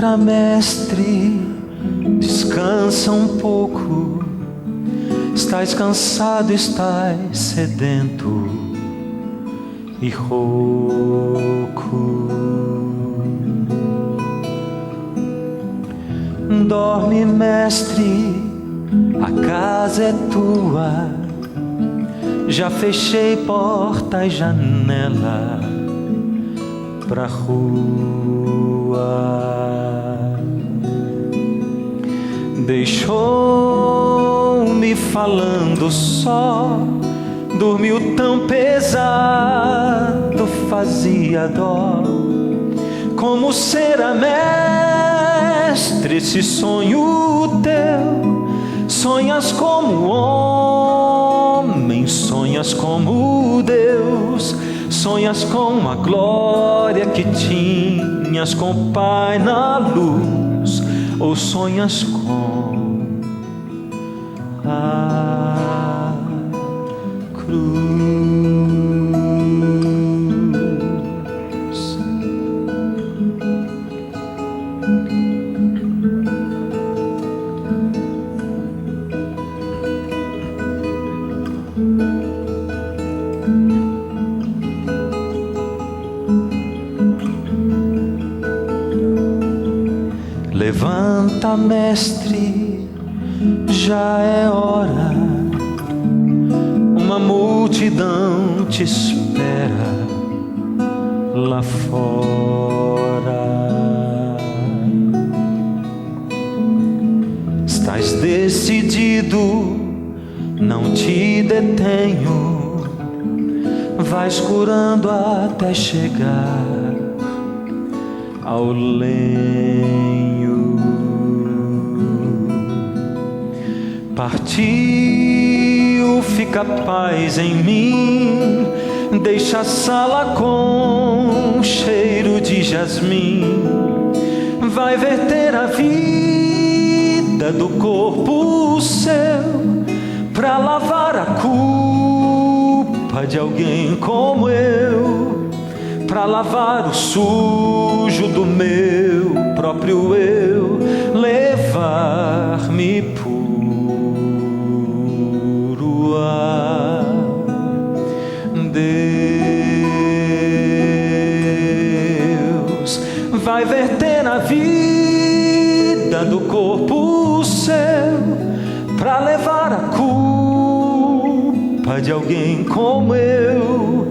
Levanta, mestre, descansa um pouco. Estás cansado, estás sedento e rouco. Dorme, mestre, a casa é tua. Já fechei porta e janela pra rua. Deixou-me falando só, dormiu tão pesado, fazia dó. Como será, mestre, esse sonho teu? Sonhas como homem, sonhas como Deus, sonhas com a glória que tinhas com o Pai na luz, ou sonhas com a cruz. Levanta, mestre, já é hora. Uma multidão te espera lá fora. Estás decidido, não te detenho. Vais curando até chegar ao lenho. Partiu, fica paz em mim, deixa a sala com cheiro de jasmim. Vai verter a vida do corpo seu, pra lavar a culpa de alguém como eu, pra lavar o sujo do meu próprio eu, levar-me puro a Deus. Vai verter a vida do corpo seu, pra levar a culpa de alguém como eu,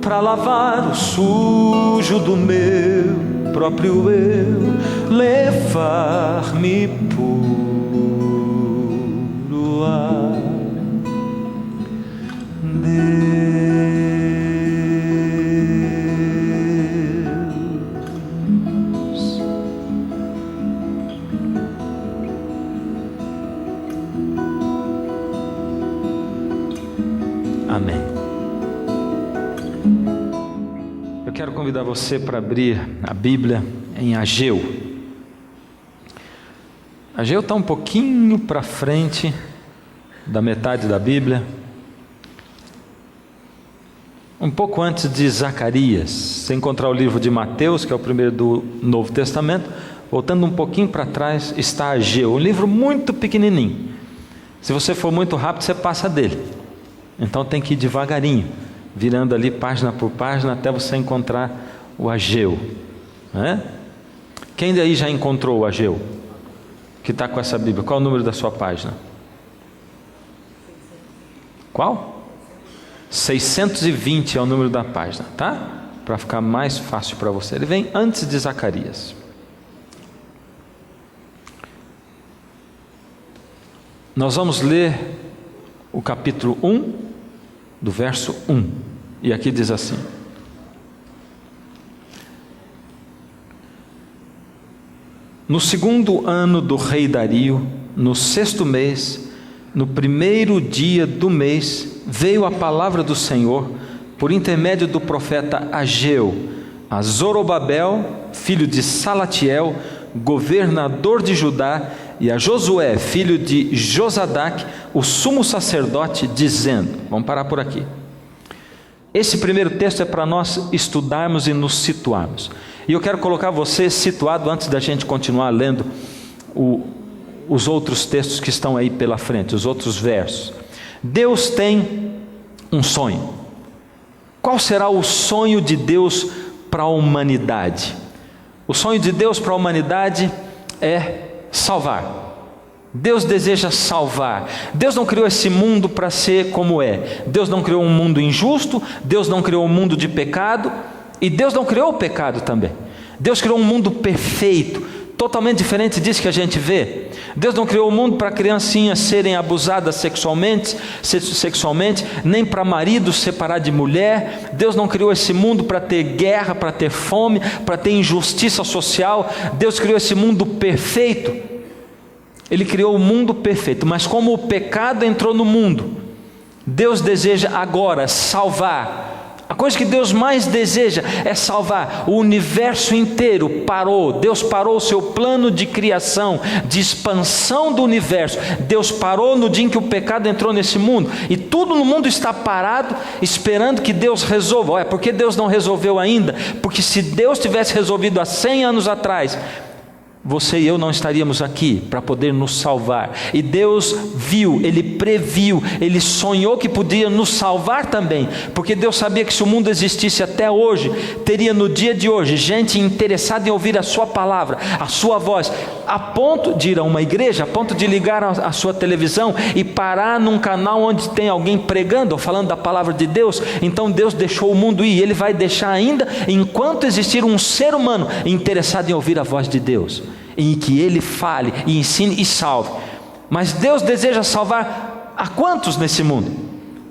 pra lavar o sujo do meu próprio eu, levar-me puro a Deus. Amém. Eu quero convidar você para abrir a Bíblia em Ageu. Ageu está um pouquinho para frente da metade da Bíblia, um pouco antes de Zacarias. Se encontrar o livro de Mateus, que é o primeiro do Novo Testamento, voltando um pouquinho para trás, está Ageu, um livro muito pequenininho. Se você for muito rápido, você passa dele. Então tem que ir devagarinho, virando ali página por página, até você encontrar o Ageu, né? Quem daí já encontrou o Ageu? Que está com essa Bíblia? Qual o número da sua página? Qual? 620 é o número da página, tá? Para ficar mais fácil para você. Ele vem antes de Zacarias. Nós vamos ler o capítulo 1, do verso 1. E aqui diz assim: no segundo ano do rei Dario, no sexto mês, no primeiro dia do mês, veio a palavra do Senhor por intermédio do profeta Ageu a Zorobabel, filho de Salatiel, governador de Judá, e a Josué, filho de Josadaque, o sumo sacerdote, dizendo, vamos parar por aqui: Esse primeiro texto é para nós estudarmos e nos situarmos. E eu quero colocar você situado antes da gente continuar lendo os outros textos que estão aí pela frente, os outros versos. Deus tem um sonho. Qual será o sonho de Deus para a humanidade? O sonho de Deus para a humanidade é salvar. Deus deseja salvar. Deus não criou esse mundo para ser como é. Deus não criou um mundo injusto, Deus não criou um mundo de pecado, e Deus não criou o pecado também. Deus criou um mundo perfeito, totalmente diferente disso que a gente vê. Deus não criou o mundo para criancinhas serem abusadas sexualmente, nem para marido separar de mulher. Deus não criou esse mundo para ter guerra, para ter fome, para ter injustiça social. Deus criou esse mundo perfeito. Ele criou o mundo perfeito, mas como o pecado entrou no mundo, Deus deseja agora salvar. A coisa que Deus mais deseja é salvar. O universo inteiro parou. Deus parou o seu plano de criação, de expansão do universo. Deus parou no dia em que o pecado entrou nesse mundo, e tudo no mundo está parado, esperando que Deus resolva. Olha, por que Deus não resolveu ainda? Porque se Deus tivesse resolvido há 100 anos atrás, você e eu não estaríamos aqui para poder nos salvar. E Deus viu, Ele previu, Ele sonhou que podia nos salvar também, porque Deus sabia que se o mundo existisse até hoje, teria no dia de hoje gente interessada em ouvir a sua palavra, a sua voz, a ponto de ir a uma igreja, a ponto de ligar a sua televisão e parar num canal onde tem alguém pregando ou falando da palavra de Deus. Então Deus deixou o mundo ir, e Ele vai deixar ainda enquanto existir um ser humano interessado em ouvir a voz de Deus, em que Ele fale e ensine e salve. Mas Deus deseja salvar a quantos nesse mundo?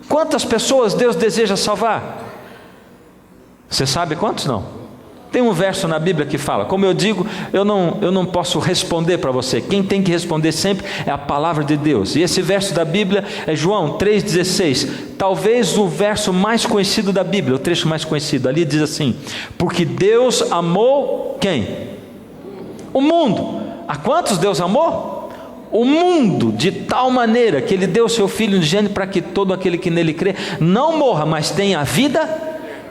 Quantas pessoas Deus deseja salvar? Você sabe quantos? Não. Tem um verso na Bíblia que fala, como eu digo, eu não posso responder para você. Quem tem que responder sempre é a palavra de Deus. E esse verso da Bíblia é João 3,16. Talvez o verso mais conhecido da Bíblia, o trecho mais conhecido. Ali diz assim: porque Deus amou quem? O mundo. A quantos Deus amou? O mundo, de tal maneira que Ele deu o seu Filho unigênito para que todo aquele que nele crê não morra, mas tenha a vida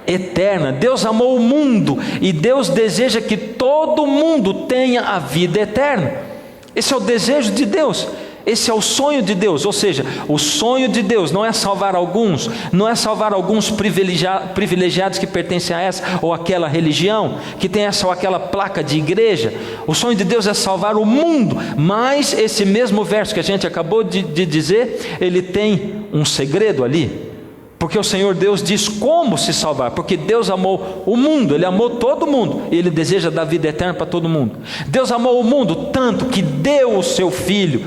eterna. Deus amou o mundo, e Deus deseja que todo mundo tenha a vida eterna. Esse é o desejo de Deus. Esse é o sonho de Deus. Ou seja, o sonho de Deus não é salvar alguns, não é salvar alguns privilegiados que pertencem a essa ou aquela religião, que tem essa ou aquela placa de igreja. O sonho de Deus é salvar o mundo. Mas esse mesmo verso que a gente acabou de dizer, ele tem um segredo ali, porque o Senhor Deus diz como se salvar. Porque Deus amou o mundo, Ele amou todo mundo, e Ele deseja dar vida eterna para todo mundo. Deus amou o mundo tanto que deu o seu Filho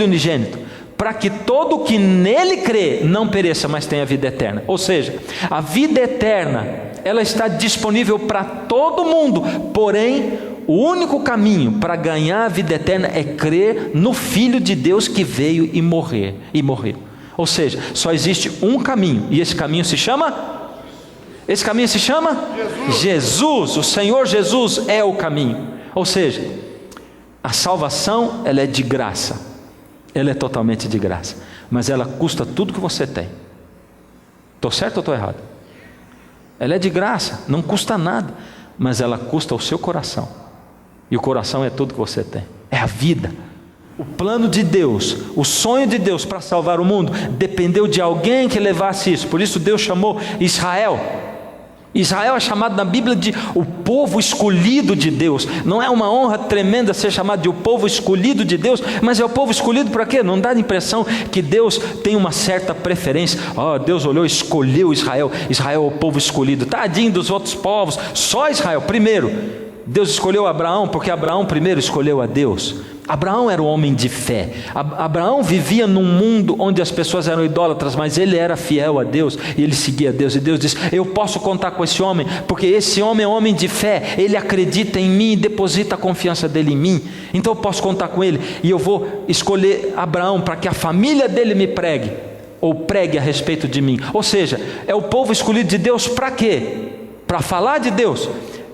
unigênito, para que todo que nele crê não pereça, mas tenha vida eterna. Ou seja, a vida eterna, ela está disponível para todo mundo, porém, o único caminho para ganhar a vida eterna é crer no Filho de Deus que veio e morreu. Ou seja, só existe um caminho, e esse caminho se chama Jesus. O Senhor Jesus é o caminho. Ou seja, a salvação, ela é de graça, ela é totalmente de graça, mas ela custa tudo que você tem. Estou certo ou estou errado? Ela é de graça, não custa nada, mas ela custa o seu coração, e o coração é tudo que você tem, é a vida. O plano de Deus, o sonho de Deus para salvar o mundo, dependeu de alguém que levasse isso. Por isso Deus chamou Israel. Israel é chamado na Bíblia de o povo escolhido de Deus. Não é uma honra tremenda ser chamado de o povo escolhido de Deus, mas é o povo escolhido para quê? Não dá a impressão que Deus tem uma certa preferência. Deus olhou e escolheu Israel. Israel é o povo escolhido. Tadinho dos outros povos, só Israel. Primeiro, Deus escolheu Abraão, porque Abraão primeiro escolheu a Deus. Abraão era um homem de fé. Abraão vivia num mundo onde as pessoas eram idólatras, mas ele era fiel a Deus, e ele seguia a Deus, e Deus disse: eu posso contar com esse homem, porque esse homem é um homem de fé, ele acredita em mim e deposita a confiança dele em mim, então eu posso contar com ele, e eu vou escolher Abraão para que a família dele me pregue, ou pregue a respeito de mim. Ou seja, é o povo escolhido de Deus para quê? Para falar de Deus.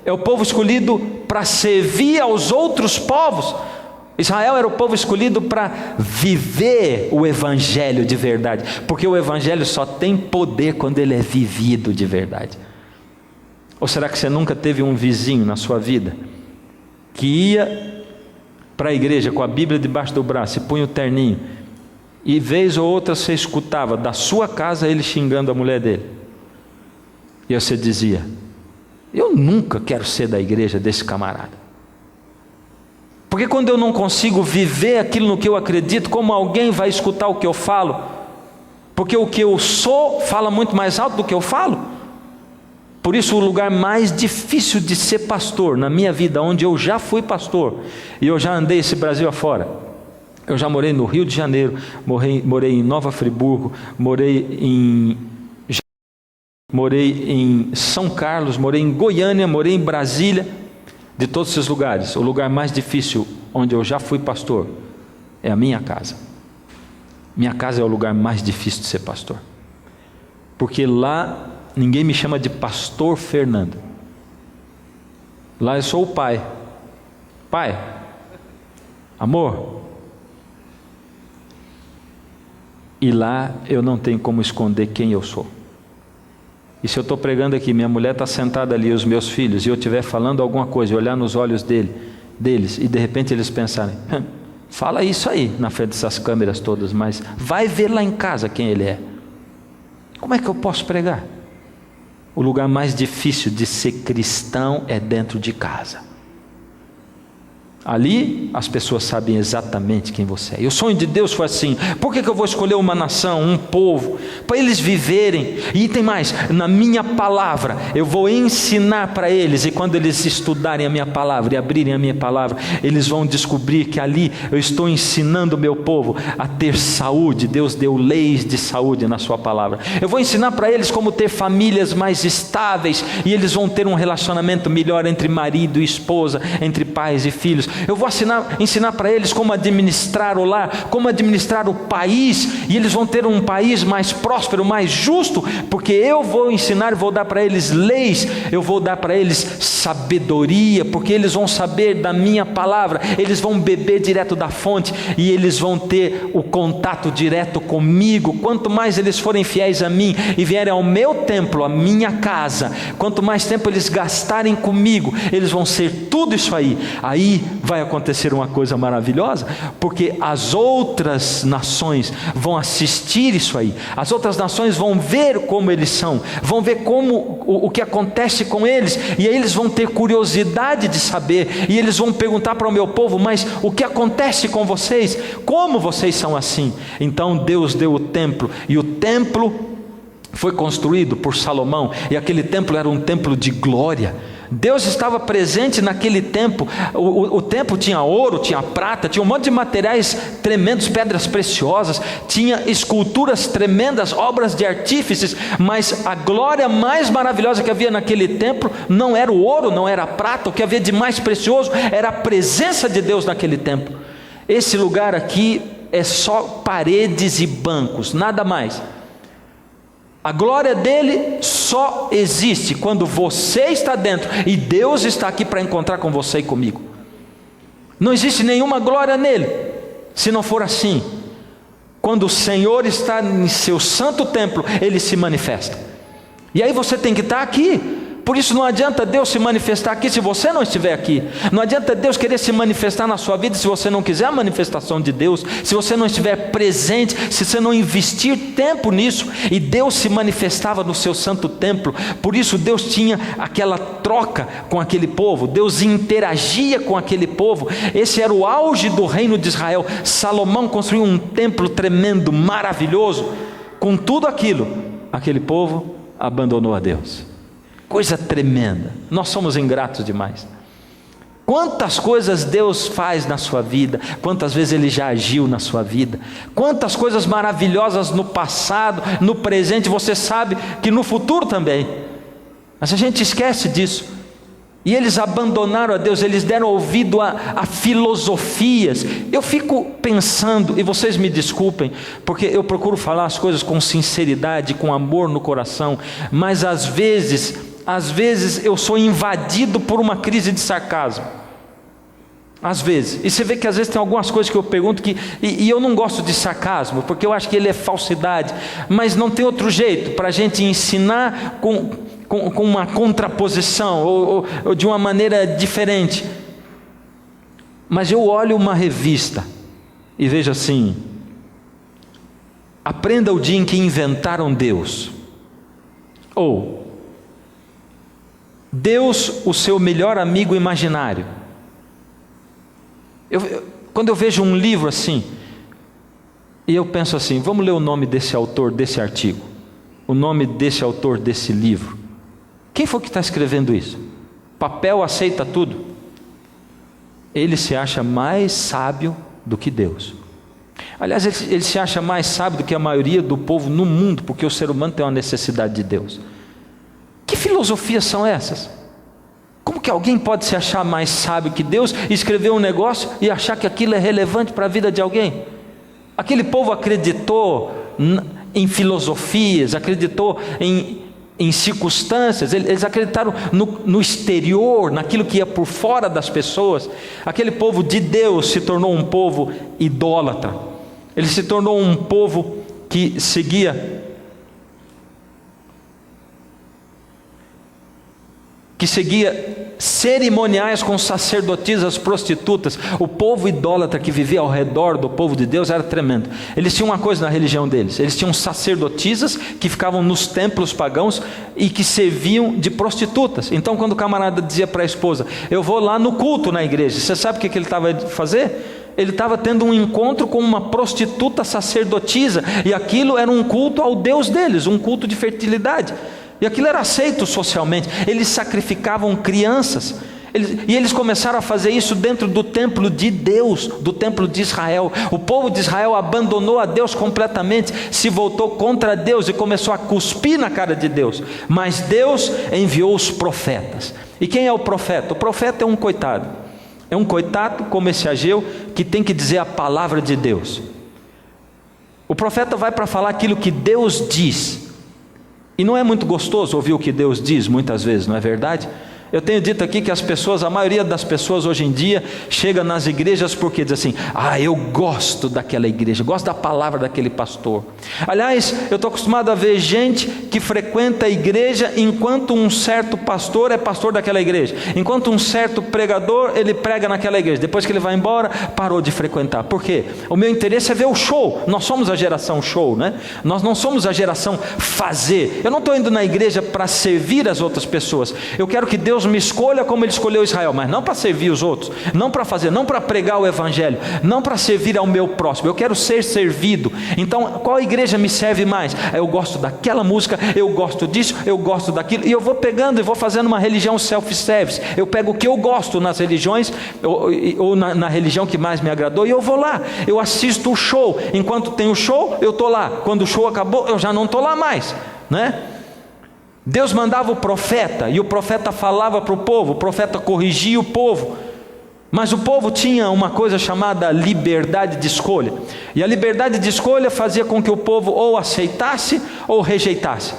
É o povo escolhido para servir aos outros povos. Israel era o povo escolhido para viver o evangelho de verdade, porque o evangelho só tem poder quando ele é vivido de verdade. Ou será que você nunca teve um vizinho na sua vida que ia para a igreja com a Bíblia debaixo do braço e punha o terninho, e vez ou outra você escutava da sua casa ele xingando a mulher dele, e você dizia: eu nunca quero ser da igreja desse camarada, porque quando eu não consigo viver aquilo no que eu acredito, como alguém vai escutar o que eu falo? Porque o que eu sou fala muito mais alto do que eu falo. Por isso o lugar mais difícil de ser pastor na minha vida, onde eu já fui pastor, e eu já andei esse Brasil afora, eu já morei no Rio de Janeiro, morei em Nova Friburgo, morei em São Carlos, morei em Goiânia, morei em Brasília. De todos esses lugares, o lugar mais difícil onde eu já fui pastor é a minha casa. Minha casa é o lugar mais difícil de ser pastor, porque lá ninguém me chama de pastor Fernando. Lá eu sou o pai. Pai, amor. E lá eu não tenho como esconder quem eu sou. E se eu estou pregando aqui, minha mulher está sentada ali, os meus filhos, e eu estiver falando alguma coisa, e olhar nos olhos deles, e de repente eles pensarem: fala isso aí na frente dessas câmeras todas, mas vai ver lá em casa quem ele é. Como é que eu posso pregar? O lugar mais difícil de ser cristão é dentro de casa. Ali as pessoas sabem exatamente quem você é. E o sonho de Deus foi assim: por que eu vou escolher uma nação, um povo, para eles viverem? E tem mais, na minha palavra eu vou ensinar para eles, e quando eles estudarem a minha palavra e abrirem a minha palavra, eles vão descobrir que ali eu estou ensinando o meu povo a ter saúde. Deus deu leis de saúde na sua palavra. Eu vou ensinar para eles como ter famílias mais estáveis, e eles vão ter um relacionamento melhor entre marido e esposa, entre pais e filhos. Eu vou ensinar para eles como administrar o lar, como administrar o país, e eles vão ter um país mais próspero, mais justo, porque eu vou ensinar, vou dar para eles leis, eu vou dar para eles sabedoria, porque eles vão saber da minha palavra, eles vão beber direto da fonte, e eles vão ter o contato direto comigo. Quanto mais eles forem fiéis a mim e vierem ao meu templo, à minha casa, quanto mais tempo eles gastarem comigo, eles vão ser tudo isso aí. Aí vai acontecer uma coisa maravilhosa, porque as outras nações vão assistir isso aí, as outras nações vão ver como eles são, vão ver como o que acontece com eles, e aí eles vão ter curiosidade de saber, e eles vão perguntar para o meu povo: mas o que acontece com vocês? Como vocês são assim? Então Deus deu o templo, e o templo foi construído por Salomão, e aquele templo era um templo de glória. Deus estava presente naquele templo. O templo tinha ouro, tinha prata, tinha um monte de materiais tremendos, pedras preciosas, tinha esculturas tremendas, obras de artífices, mas a glória mais maravilhosa que havia naquele templo não era o ouro, não era a prata. O que havia de mais precioso era a presença de Deus naquele templo. Esse lugar aqui é só paredes e bancos, nada mais. A glória dele só existe quando você está dentro, e Deus está aqui para encontrar com você e comigo. Não existe nenhuma glória nele se não for assim. Quando o Senhor está em seu santo templo, ele se manifesta, e aí você tem que estar aqui. Por isso não adianta Deus se manifestar aqui se você não estiver aqui. Não adianta Deus querer se manifestar na sua vida se você não quiser a manifestação de Deus, se você não estiver presente, se você não investir tempo nisso. E Deus se manifestava no seu santo templo. Por isso Deus tinha aquela troca com aquele povo, Deus interagia com aquele povo. Esse era o auge do reino de Israel. Salomão construiu um templo tremendo, maravilhoso. Com tudo aquilo, aquele povo abandonou a Deus. Coisa tremenda. Nós somos ingratos demais. Quantas coisas Deus faz na sua vida, quantas vezes Ele já agiu na sua vida, quantas coisas maravilhosas no passado, no presente, você sabe que no futuro também, mas a gente esquece disso. E eles abandonaram a Deus, eles deram ouvido a filosofias. Eu fico pensando, e vocês me desculpem, porque eu procuro falar as coisas com sinceridade, com amor no coração, mas às vezes eu sou invadido por uma crise de sarcasmo. Às vezes. E você vê que às vezes tem algumas coisas que eu pergunto e eu não gosto de sarcasmo, porque eu acho que ele é falsidade, mas não tem outro jeito para a gente ensinar com uma contraposição ou de uma maneira diferente. Mas eu olho uma revista e vejo assim: aprenda o dia em que inventaram Deus, ou Deus, o seu melhor amigo imaginário. Quando eu vejo um livro assim, e eu penso assim, vamos ler o nome desse autor desse artigo, o nome desse autor desse livro. Quem foi que está escrevendo isso? Papel aceita tudo. Ele se acha mais sábio do que Deus. Aliás, ele se acha mais sábio do que a maioria do povo no mundo, porque o ser humano tem uma necessidade de Deus. Que filosofias são essas? Como que alguém pode se achar mais sábio que Deus, escrever um negócio e achar que aquilo é relevante para a vida de alguém? Aquele povo acreditou em filosofias, acreditou em circunstâncias, eles acreditaram no exterior, naquilo que ia por fora das pessoas. Aquele povo de Deus se tornou um povo idólatra, ele se tornou um povo que seguia cerimoniais com sacerdotisas prostitutas. O povo idólatra que vivia ao redor do povo de Deus era tremendo. Eles tinham uma coisa na religião deles: eles tinham sacerdotisas que ficavam nos templos pagãos e que serviam de prostitutas. Então quando o camarada dizia para a esposa: eu vou lá no culto na igreja, você sabe o que ele estava a fazer? Ele estava tendo um encontro com uma prostituta sacerdotisa, e aquilo era um culto ao Deus deles, um culto de fertilidade. E aquilo era aceito socialmente. Eles sacrificavam crianças. E eles começaram a fazer isso dentro do templo de Deus, do templo de Israel. O povo de Israel abandonou a Deus completamente, se voltou contra Deus e começou a cuspir na cara de Deus. Mas Deus enviou os profetas. E quem é o profeta? O profeta é um coitado. É um coitado como esse Ageu, que tem que dizer a palavra de Deus. O profeta vai para falar aquilo que Deus diz. E não é muito gostoso ouvir o que Deus diz muitas vezes, não é verdade? Eu tenho dito aqui que a maioria das pessoas hoje em dia chega nas igrejas porque diz assim: eu gosto daquela igreja, gosto da palavra daquele pastor. Aliás, eu estou acostumado a ver gente que frequenta a igreja enquanto um certo pastor é pastor daquela igreja, enquanto um certo pregador, ele prega naquela igreja. Depois que ele vai embora, parou de frequentar. Por quê? O meu interesse é ver o show. Nós somos a geração show, né? Nós não somos a geração fazer. Eu não estou indo na igreja para servir as outras pessoas. Eu quero que Deus me escolha como Ele escolheu Israel, mas não para servir os outros, não para fazer, não para pregar o evangelho, não para servir ao meu próximo. Eu quero ser servido. Então qual igreja me serve mais? Eu gosto daquela música, eu gosto disso, eu gosto daquilo, e eu vou pegando e vou fazendo uma religião self-service. Eu pego o que eu gosto nas religiões, ou na religião que mais me agradou, e eu vou lá, eu assisto o show. Enquanto tem o show, eu estou lá. Quando o show acabou, eu já não estou lá mais, né? Deus mandava o profeta, e o profeta falava para o povo, o profeta corrigia o povo, mas o povo tinha uma coisa chamada liberdade de escolha, e a liberdade de escolha fazia com que o povo ou aceitasse ou rejeitasse.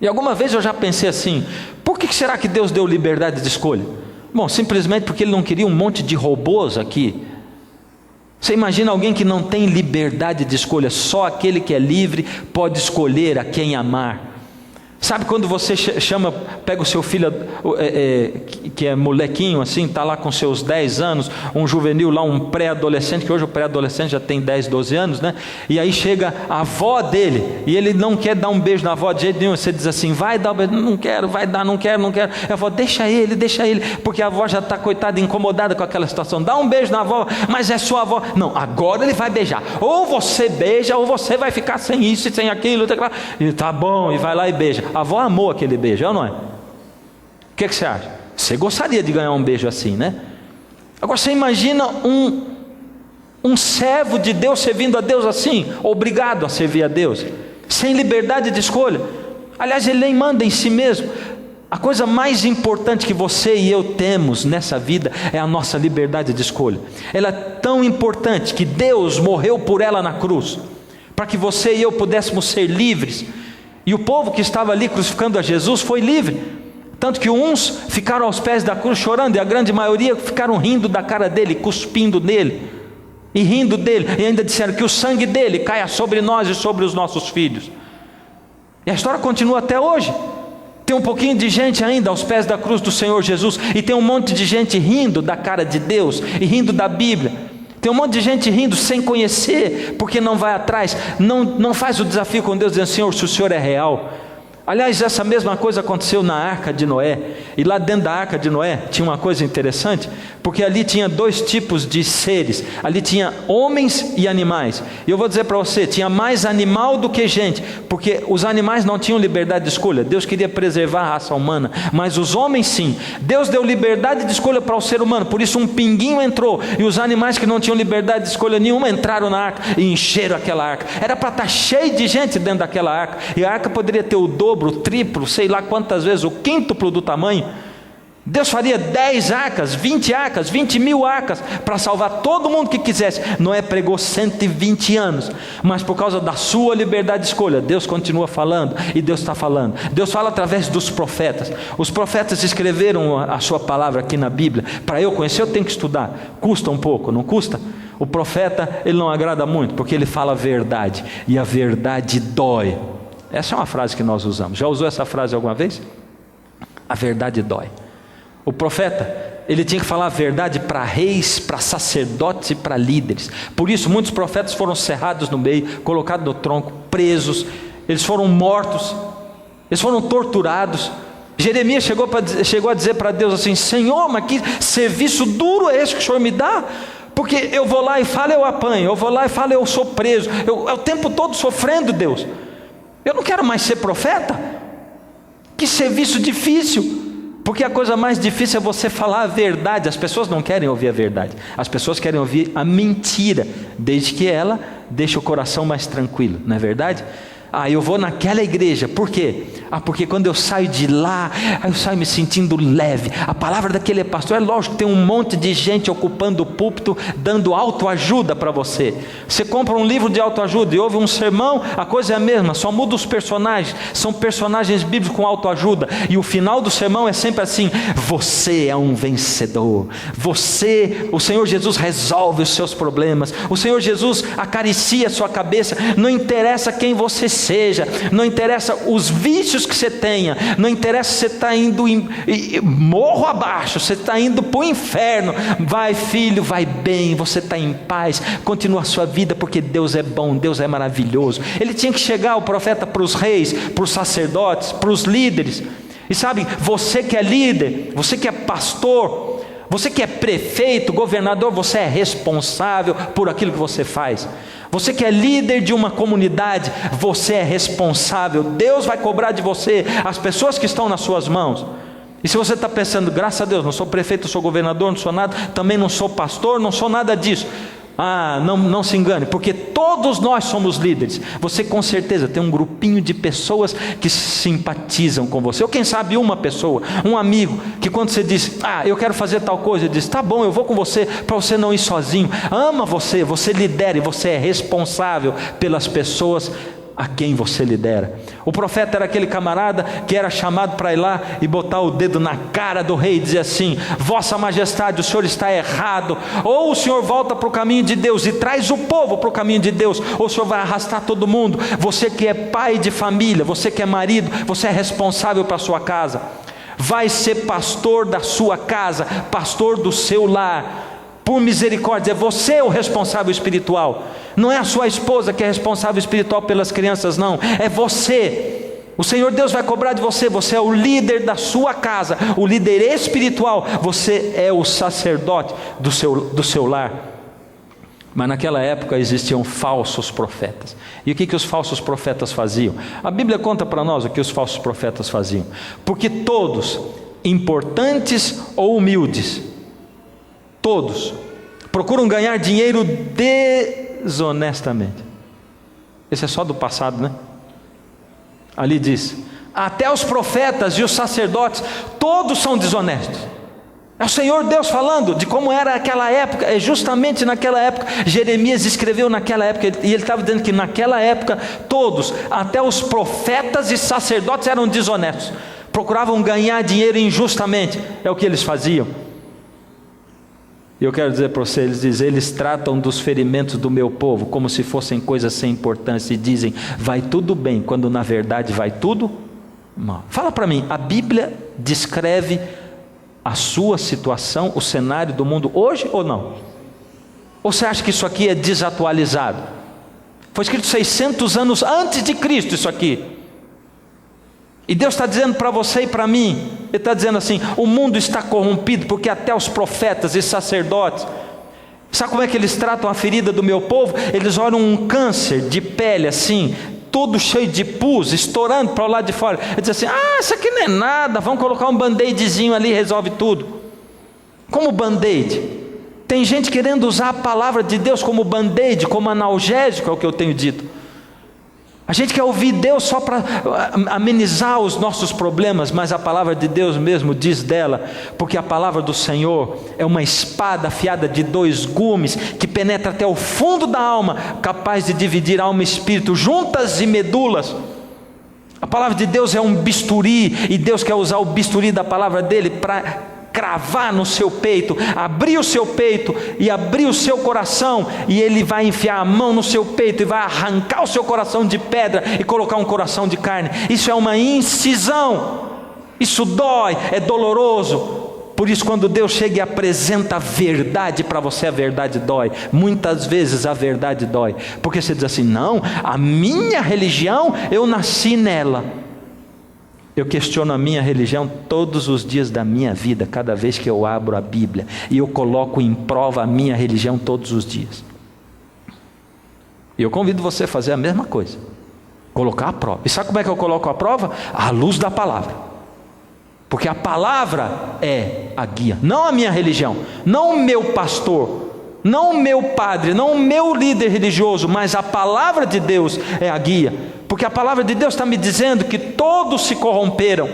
E alguma vez eu já pensei assim: por que será que Deus deu liberdade de escolha? Bom, simplesmente porque Ele não queria um monte de robôs aqui. Você imagina alguém que não tem liberdade de escolha? Só aquele que é livre pode escolher a quem amar. Sabe quando você pega o seu filho, que é molequinho assim, está lá com seus 10 anos, um juvenil lá, um pré-adolescente, que hoje o pré-adolescente já tem 10, 12 anos, né? E aí chega a avó dele, e ele não quer dar um beijo na avó de jeito nenhum. Você diz assim: vai dar um beijo. Não quero, vai dar, não quero. E a avó: deixa ele, porque a avó já está, coitada, incomodada com aquela situação. Dá um beijo na avó, mas é sua avó. Não, agora ele vai beijar. Ou você beija, ou você vai ficar sem isso e sem aquilo. E tá bom, e vai lá e beija. A avó amou aquele beijo, não é? O que você acha? Você gostaria de ganhar um beijo assim, né? Agora você imagina um servo de Deus servindo a Deus assim, obrigado a servir a Deus, sem liberdade de escolha. Aliás, ele nem manda em si mesmo. A coisa mais importante que você e eu temos nessa vida é a nossa liberdade de escolha. Ela é tão importante que Deus morreu por ela na cruz, para que você e eu pudéssemos ser livres. E o povo que estava ali crucificando a Jesus foi livre, Tanto que uns ficaram aos pés da cruz chorando, e a grande maioria ficaram rindo da cara dele, cuspindo nele, e rindo dele, e ainda disseram que o sangue dele caia sobre nós e sobre os nossos filhos. E a história continua até hoje. Tem um pouquinho de gente ainda aos pés da cruz do Senhor Jesus, e tem um monte de gente rindo da cara de Deus, e rindo da Bíblia. Tem um monte de gente rindo sem conhecer, porque não vai atrás, não faz o desafio com Deus, dizendo: Senhor, se o Senhor é real. Aliás, essa mesma coisa aconteceu na Arca de Noé, e lá dentro da Arca de Noé tinha uma coisa interessante, porque ali tinha dois tipos de seres, ali tinha homens e animais, e eu vou dizer para você, tinha mais animal do que gente, porque os animais não tinham liberdade de escolha, Deus queria preservar a raça humana, mas os homens sim. Deus deu liberdade de escolha para o ser humano, por isso um pinguinho entrou, e os animais que não tinham liberdade de escolha nenhuma entraram na arca, e encheram aquela arca. Era para estar cheio de gente dentro daquela arca, e a arca poderia ter o dobro, o triplo, sei lá quantas vezes, o quíntuplo do tamanho. Deus faria 10 arcas, 20 arcas, 20 mil arcas, para salvar todo mundo que quisesse. Noé pregou 120 anos, mas por causa da sua liberdade de escolha, Deus continua falando, e Deus está falando. Deus fala através dos profetas. Os profetas escreveram a sua palavra aqui na Bíblia. Para eu conhecer, eu tenho que estudar. Custa um pouco, não custa? O profeta, ele não agrada muito, porque ele fala a verdade, e a verdade dói. Essa é uma frase que nós usamos. Já usou essa frase alguma vez? A verdade dói. O profeta, ele tinha que falar a verdade para reis, para sacerdotes e para líderes. Por isso muitos profetas foram cerrados no meio, colocados no tronco, presos, eles foram mortos, eles foram torturados. Jeremias chegou a dizer para Deus assim: Senhor, mas que serviço duro é esse que o Senhor me dá? Porque eu vou lá e falo, eu apanho, eu vou lá e falo, eu sou preso, eu o tempo todo sofrendo, Deus. Eu não quero mais ser profeta. Que serviço difícil. Porque a coisa mais difícil é você falar a verdade. As pessoas não querem ouvir a verdade, as pessoas querem ouvir a mentira, desde que ela deixe o coração mais tranquilo, não é verdade? Eu vou naquela igreja, por quê? Porque quando eu saio de lá, eu saio me sentindo leve. A palavra daquele pastor, é lógico, tem um monte de gente ocupando o púlpito, dando autoajuda para você. Você compra um livro de autoajuda e ouve um sermão, a coisa é a mesma, só muda os personagens, são personagens bíblicos com autoajuda, e o final do sermão é sempre assim: você é um vencedor, o Senhor Jesus resolve os seus problemas, o Senhor Jesus acaricia a sua cabeça, não interessa quem você seja, não interessa os vícios que você tenha, não interessa se você está indo morro abaixo, você está indo para o inferno, vai filho, vai bem, você está em paz, continua a sua vida, porque Deus é bom, Deus é maravilhoso. Ele tinha que chegar, o profeta, para os reis, para os sacerdotes, para os líderes. E sabe, você que é líder, você que é pastor, você que é prefeito, governador, você é responsável por aquilo que você faz. Você que é líder de uma comunidade, você é responsável. Deus vai cobrar de você as pessoas que estão nas suas mãos. E se você está pensando: graças a Deus, não sou prefeito, não sou governador, não sou nada, também não sou pastor, não sou nada disso. Não se engane, porque todos nós somos líderes. Você com certeza tem um grupinho de pessoas que simpatizam com você, ou quem sabe uma pessoa, um amigo, que quando você diz: eu quero fazer tal coisa, ele diz: tá bom, eu vou com você, para você não ir sozinho. Ama você, você lidera, e você é responsável pelas pessoas a quem você lidera. O profeta era aquele camarada que era chamado para ir lá e botar o dedo na cara do rei e dizer assim: Vossa Majestade, o senhor está errado, ou o senhor volta para o caminho de Deus e traz o povo para o caminho de Deus, ou o senhor vai arrastar todo mundo. Você que é pai de família, você que é marido, você é responsável para a sua casa, vai ser pastor da sua casa, pastor do seu lar. Por misericórdia, você é o responsável espiritual. Não é a sua esposa que é responsável espiritual pelas crianças, não, é você. O Senhor Deus vai cobrar de você. Você é o líder da sua casa, o líder espiritual. Você é o sacerdote do seu lar. Mas naquela época existiam falsos profetas. E o que os falsos profetas faziam? A Bíblia conta para nós o que os falsos profetas faziam. Porque todos, importantes ou humildes, todos procuram ganhar dinheiro desonestamente. Esse é só do passado, né? Ali diz: até os profetas e os sacerdotes, todos são desonestos. É o Senhor Deus falando de como era aquela época. É justamente naquela época. Jeremias escreveu naquela época, e ele estava dizendo que naquela época todos, até os profetas e sacerdotes, eram desonestos. procuravam ganhar dinheiro injustamente, é o que eles faziam. E eu quero dizer para você, eles tratam dos ferimentos do meu povo como se fossem coisas sem importância, e dizem, vai tudo bem, quando na verdade vai tudo mal. Fala para mim, a Bíblia descreve a sua situação, o cenário do mundo hoje ou não? Ou você acha que isso aqui é desatualizado? Foi escrito 600 anos antes de Cristo isso aqui. E Deus está dizendo para você e para mim, Ele está dizendo assim, o mundo está corrompido, porque até os profetas e sacerdotes, sabe como é que eles tratam a ferida do meu povo? Eles olham um câncer de pele assim, todo cheio de pus, estourando para o lado de fora. Ele diz assim, isso aqui não é nada, vamos colocar um band-aidzinho ali e resolve tudo. Como band-aid? Tem gente querendo usar a palavra de Deus como band-aid, como analgésico, é o que eu tenho dito. A gente quer ouvir Deus só para amenizar os nossos problemas, mas a palavra de Deus mesmo diz dela, porque a palavra do Senhor é uma espada afiada de 2 gumes, que penetra até o fundo da alma, capaz de dividir alma e espírito, juntas e medulas. A palavra de Deus é um bisturi, e Deus quer usar o bisturi da palavra dele para cravar no seu peito, abrir o seu peito e abrir o seu coração, e Ele vai enfiar a mão no seu peito e vai arrancar o seu coração de pedra e colocar um coração de carne. Isso é uma incisão, isso dói, é doloroso. Por isso, quando Deus chega e apresenta a verdade para você, a verdade dói. Muitas vezes a verdade dói, porque você diz assim, não, a minha religião, eu nasci nela. Eu questiono a minha religião todos os dias da minha vida, cada vez que eu abro a Bíblia, e eu coloco em prova a minha religião todos os dias. E eu convido você a fazer a mesma coisa, colocar a prova. E sabe como é que eu coloco a prova? À luz da palavra, porque a palavra é a guia, não a minha religião, não o meu pastor, não o meu padre, não o meu líder religioso, mas a palavra de Deus é a guia, porque a palavra de Deus está me dizendo que todos se corromperam.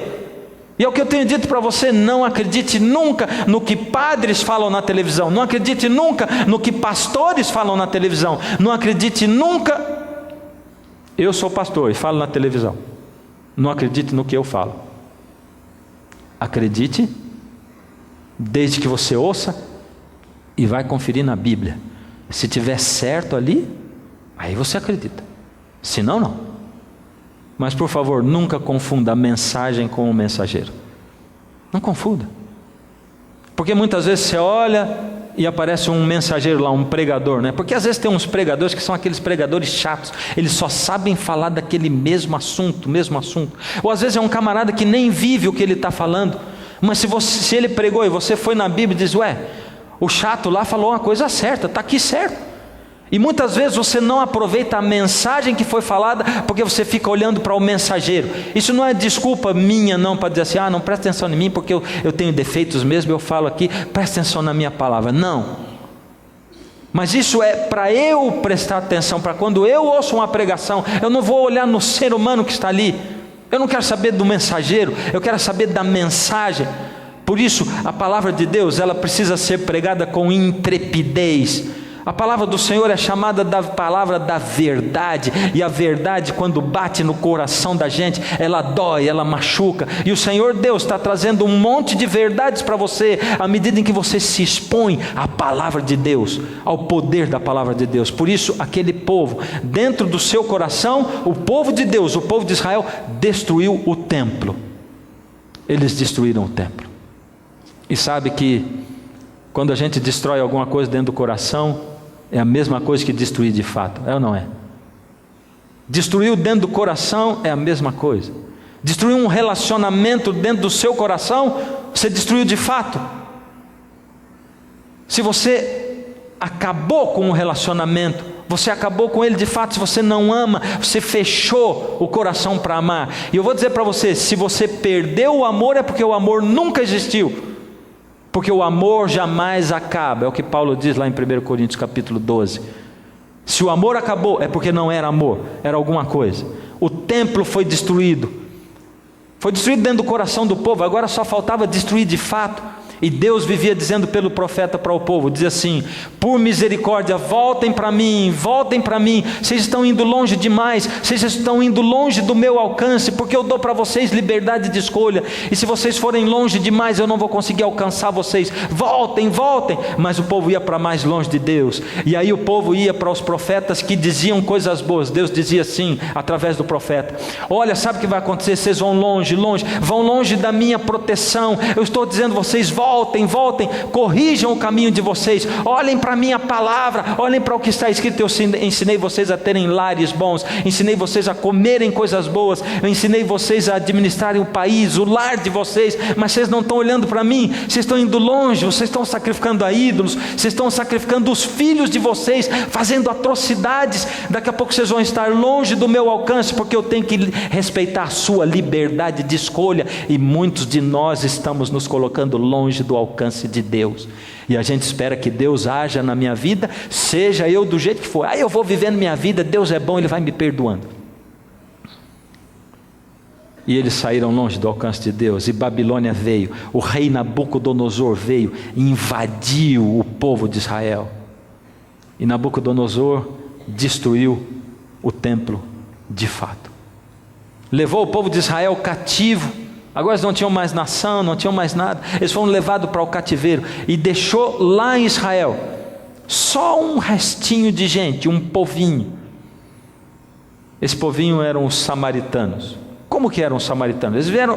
E é o que eu tenho dito para você, não acredite nunca no que padres falam na televisão, não acredite nunca no que pastores falam na televisão, não acredite nunca, eu sou pastor e falo na televisão, não acredite no que eu falo, acredite, desde que você ouça, e vai conferir na Bíblia, se tiver certo ali, aí você acredita, senão não. Mas por favor, nunca confunda a mensagem com o mensageiro, não confunda, porque muitas vezes você olha e aparece um mensageiro lá, um pregador, né? Porque às vezes tem uns pregadores que são aqueles pregadores chatos, eles só sabem falar daquele mesmo assunto, ou às vezes é um camarada que nem vive o que ele está falando, mas se ele pregou e você foi na Bíblia e diz, o chato lá falou uma coisa certa, está aqui certo. E muitas vezes você não aproveita a mensagem que foi falada, porque você fica olhando para o mensageiro. Isso não é desculpa minha não, para dizer assim, não presta atenção em mim, porque eu tenho defeitos mesmo, eu falo aqui, presta atenção na minha palavra. Não, mas isso é para eu prestar atenção, para quando eu ouço uma pregação, eu não vou olhar no ser humano que está ali, eu não quero saber do mensageiro, eu quero saber da mensagem. Por isso a palavra de Deus, ela precisa ser pregada com intrepidez. A palavra do Senhor é chamada da palavra da verdade, e a verdade, quando bate no coração da gente, ela dói, ela machuca, e o Senhor Deus está trazendo um monte de verdades para você, à medida em que você se expõe à palavra de Deus, ao poder da palavra de Deus. Por isso, aquele povo, dentro do seu coração, o povo de Deus, o povo de Israel, destruiu o templo. Eles destruíram o templo. E sabe que, quando a gente destrói alguma coisa dentro do coração, é a mesma coisa que destruir de fato, é ou não é? Destruir dentro do coração é a mesma coisa. Destruir um relacionamento dentro do seu coração, você destruiu de fato. Se você acabou com um relacionamento, você acabou com ele de fato. Se você não ama, você fechou o coração para amar. E eu vou dizer para você, se você perdeu o amor, é porque o amor nunca existiu. Porque o amor jamais acaba, é o que Paulo diz lá em 1 Coríntios capítulo 12. Se o amor acabou, é porque não era amor, era alguma coisa. O templo foi destruído dentro do coração do povo, agora só faltava destruir de fato. E Deus vivia dizendo pelo profeta para o povo, dizia assim: por misericórdia, voltem para mim, vocês estão indo longe demais, vocês estão indo longe do meu alcance, porque eu dou para vocês liberdade de escolha, e se vocês forem longe demais, eu não vou conseguir alcançar vocês, voltem, mas o povo ia para mais longe de Deus, e aí o povo ia para os profetas que diziam coisas boas. Deus dizia assim, através do profeta: olha, sabe o que vai acontecer? Vocês vão longe, vão longe da minha proteção, eu estou dizendo vocês, voltem, corrijam o caminho de vocês, olhem para a minha palavra, olhem para o que está escrito. Eu ensinei vocês a terem lares bons, ensinei vocês a comerem coisas boas, eu ensinei vocês a administrarem o país, o lar de vocês, mas vocês não estão olhando para mim, vocês estão indo longe, vocês estão sacrificando a ídolos, vocês estão sacrificando os filhos de vocês, fazendo atrocidades. Daqui a pouco vocês vão estar longe do meu alcance, porque eu tenho que respeitar a sua liberdade de escolha, e muitos de nós estamos nos colocando longe do alcance de Deus, e a gente espera que Deus haja na minha vida, seja eu do jeito que for. Eu vou vivendo minha vida, Deus é bom, Ele vai me perdoando. E eles saíram longe do alcance de Deus, e Babilônia veio, o rei Nabucodonosor veio e invadiu o povo de Israel, e Nabucodonosor destruiu o templo de fato, levou o povo de Israel cativo. Agora eles não tinham mais nação, não tinham mais nada, eles foram levados para o cativeiro, e deixou lá em Israel só um restinho de gente, um povinho. Esse povinho eram os samaritanos. Como que eram os samaritanos? Eles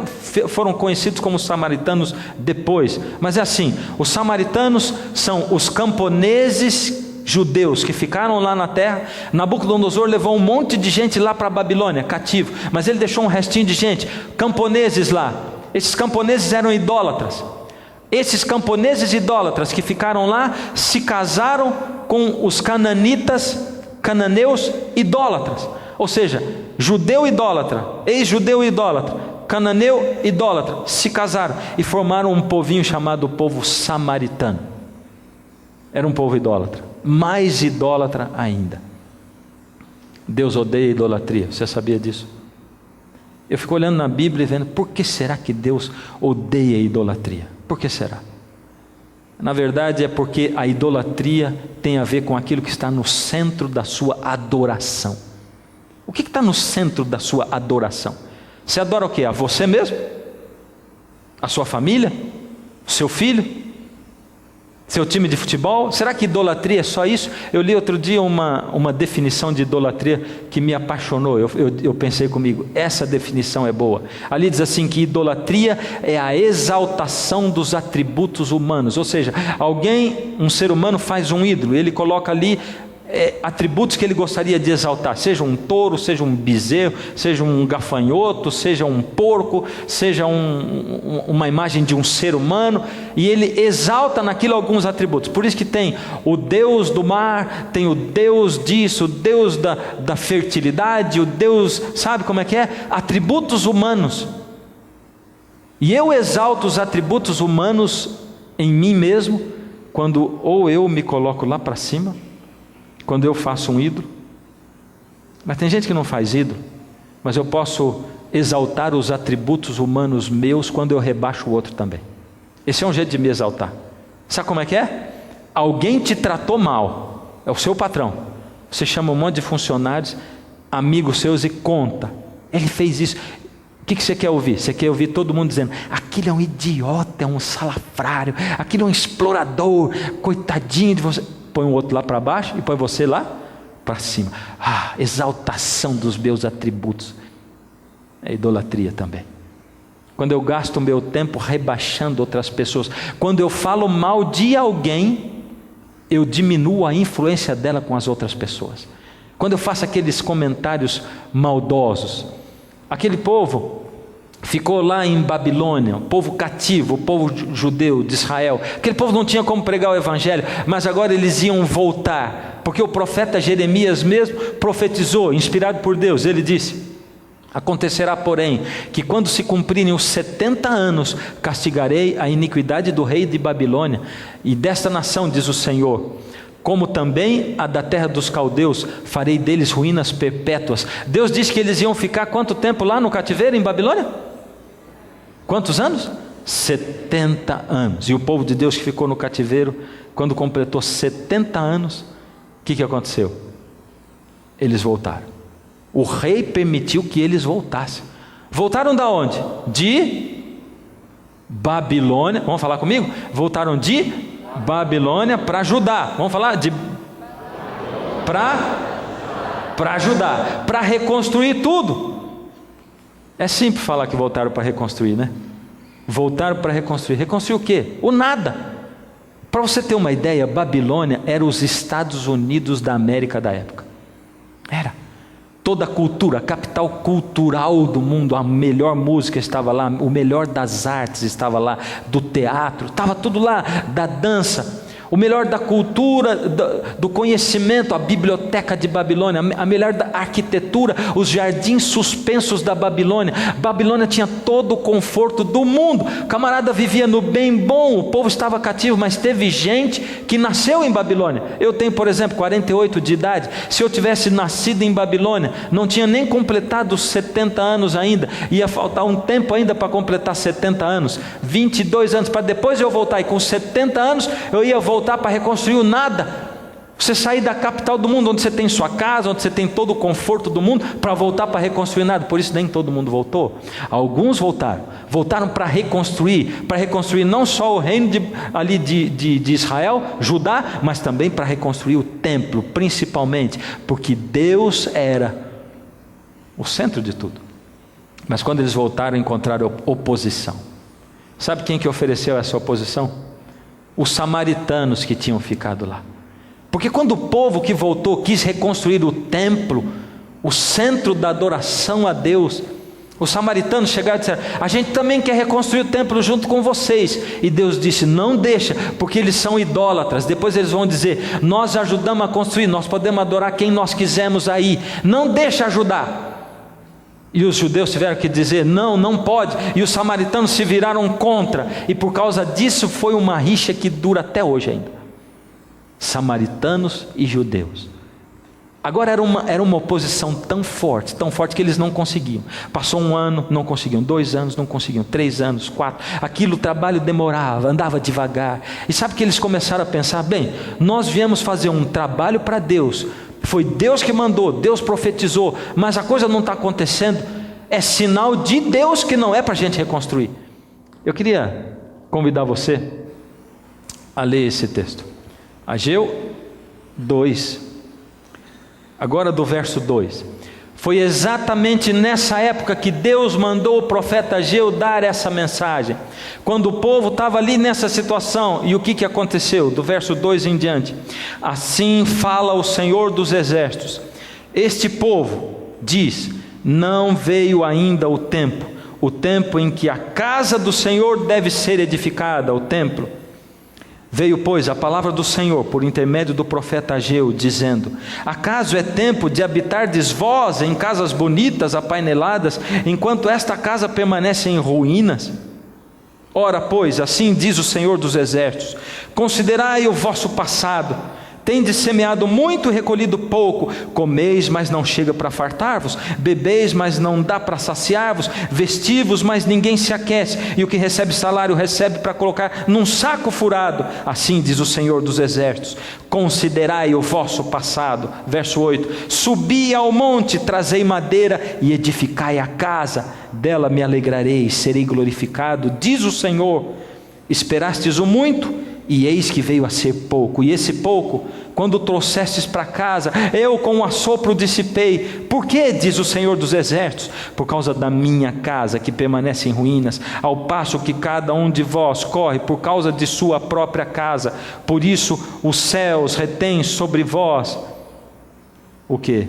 foram conhecidos como samaritanos depois, mas é assim: os samaritanos são os camponeses judeus que ficaram lá na terra. Nabucodonosor levou um monte de gente lá para a Babilônia, cativo, mas ele deixou um restinho de gente, camponeses lá. Esses camponeses eram idólatras. Esses camponeses idólatras que ficaram lá se casaram com os cananeus idólatras, ou seja, judeu idólatra, ex-judeu idólatra, cananeu idólatra, se casaram e formaram um povinho chamado povo samaritano. Era um povo idólatra, mais idólatra ainda. Deus odeia a idolatria, você sabia disso? Eu fico olhando na Bíblia e vendo, por que será que Deus odeia a idolatria? Por que será? Na verdade é porque a idolatria tem a ver com aquilo que está no centro da sua adoração. O que está no centro da sua adoração? Você adora o quê? A você mesmo? A sua família? O seu filho? Seu time de futebol? Será que idolatria é só isso? Eu li outro dia uma definição de idolatria que me apaixonou. Eu pensei comigo, essa definição é boa. Ali diz assim, que idolatria é a exaltação dos atributos humanos. Ou seja, um ser humano faz um ídolo, ele coloca ali atributos que ele gostaria de exaltar, seja um touro, seja um bezerro, seja um gafanhoto, seja um porco, seja uma imagem de um ser humano, e ele exalta naquilo alguns atributos. Por isso que tem o Deus do mar, tem o Deus disso, o Deus da fertilidade, o Deus, sabe como é que é? Atributos humanos. E eu exalto os atributos humanos em mim mesmo, quando ou eu me coloco lá para cima, quando eu faço um ídolo. Mas tem gente que não faz ídolo, mas eu posso exaltar os atributos humanos meus quando eu rebaixo o outro também. Esse é um jeito de me exaltar. Sabe como é que é? Alguém te tratou mal, é o seu patrão, você chama um monte de funcionários, amigos seus, e conta, ele fez isso. O que você quer ouvir? Você quer ouvir todo mundo dizendo, aquele é um idiota, é um salafrário, aquele é um explorador, coitadinho de você. Põe o outro lá para baixo e põe você lá para cima. Exaltação dos meus atributos. É idolatria também. Quando eu gasto o meu tempo rebaixando outras pessoas, quando eu falo mal de alguém, eu diminuo a influência dela com as outras pessoas. Quando eu faço aqueles comentários maldosos, aquele povo ficou lá em Babilônia, o povo cativo, o povo judeu de Israel, aquele povo não tinha como pregar o evangelho, mas agora eles iam voltar, porque o profeta Jeremias mesmo profetizou, inspirado por Deus. Ele disse, acontecerá porém, que quando se cumprirem os 70 anos, castigarei a iniquidade do rei de Babilônia, e desta nação, diz o Senhor, como também a da terra dos caldeus, farei deles ruínas perpétuas. Deus disse que eles iam ficar quanto tempo lá no cativeiro em Babilônia? Quantos anos? 70 anos. E o povo de Deus que ficou no cativeiro, quando completou 70 anos, o que aconteceu? Eles voltaram. O rei permitiu que eles voltassem. Voltaram da onde? De Babilônia. Vamos falar comigo? Voltaram de Babilônia para Judá. Vamos falar de para Judá, para reconstruir tudo. É simples falar que voltaram para reconstruir, né? Voltaram para reconstruir. Reconstruir o quê? O nada. Para você ter uma ideia, Babilônia era os Estados Unidos da América da época. Era. Toda a cultura, a capital cultural do mundo, a melhor música estava lá, o melhor das artes estava lá, do teatro, estava tudo lá, da dança. O melhor da cultura, do conhecimento, a biblioteca de Babilônia, a melhor da arquitetura, os jardins suspensos da Babilônia. Babilônia tinha todo o conforto do mundo. O camarada vivia no bem bom, o povo estava cativo, mas teve gente que nasceu em Babilônia. Eu tenho, por exemplo, 48 de idade. Se eu tivesse nascido em Babilônia, não tinha nem completado os 70 anos ainda, ia faltar um tempo ainda para completar 70 anos, 22 anos, para depois eu voltar, e com 70 anos eu ia voltar para reconstruir o nada. Você sair da capital do mundo, onde você tem sua casa, onde você tem todo o conforto do mundo, para voltar para reconstruir nada. Por isso nem todo mundo voltou. Alguns voltaram para reconstruir não só o reino de Israel, Judá, mas também para reconstruir o templo, principalmente, porque Deus era o centro de tudo. Mas quando eles voltaram, encontraram oposição. Sabe quem que ofereceu essa oposição? Os samaritanos que tinham ficado lá. Porque quando o povo que voltou quis reconstruir o templo, o centro da adoração a Deus, os samaritanos chegaram e disseram: a gente também quer reconstruir o templo junto com vocês. E Deus disse: não deixa, porque eles são idólatras. Depois eles vão dizer: nós ajudamos a construir, nós podemos adorar quem nós quisermos aí, não deixa ajudar. E os judeus tiveram que dizer: não, não pode. E os samaritanos se viraram contra. E por causa disso foi uma rixa que dura até hoje ainda. Samaritanos e judeus. Agora era uma oposição tão forte que eles não conseguiam. Passou um ano, não conseguiam. 2 anos, não conseguiam. 3 anos, 4. Aquilo, o trabalho demorava, andava devagar. E sabe que eles começaram a pensar: bem, nós viemos fazer um trabalho para Deus. Foi Deus que mandou, Deus profetizou, mas a coisa não está acontecendo. É sinal de Deus que não é para a gente reconstruir. Eu queria convidar você a ler esse texto. Ageu 2, agora do verso 2. Foi exatamente nessa época que Deus mandou o profeta Ageu dar essa mensagem, quando o povo estava ali nessa situação. E o que aconteceu? Do verso 2 em diante: assim fala o Senhor dos Exércitos, este povo diz: não veio ainda o tempo em que a casa do Senhor deve ser edificada, o templo. Veio, pois, a palavra do Senhor por intermédio do profeta Ageu, dizendo: acaso é tempo de habitardes vós em casas bonitas, apaineladas, enquanto esta casa permanece em ruínas? Ora, pois, assim diz o Senhor dos Exércitos: considerai o vosso passado. Tendes semeado muito e recolhido pouco. Comeis, mas não chega para fartar-vos. Bebeis, mas não dá para saciar-vos. Vestivos, mas ninguém se aquece. E o que recebe salário, recebe para colocar num saco furado. Assim diz o Senhor dos Exércitos: considerai o vosso passado. Verso 8: subi ao monte, trazei madeira e edificai a casa. Dela me alegrarei e serei glorificado, diz o Senhor. Esperastes o muito, e eis que veio a ser pouco. E esse pouco, quando trouxestes para casa, eu com um assopro dissipei. Por quê, diz o Senhor dos Exércitos? Por causa da minha casa, que permanece em ruínas, ao passo que cada um de vós corre por causa de sua própria casa. Por isso os céus retêm sobre vós o quê?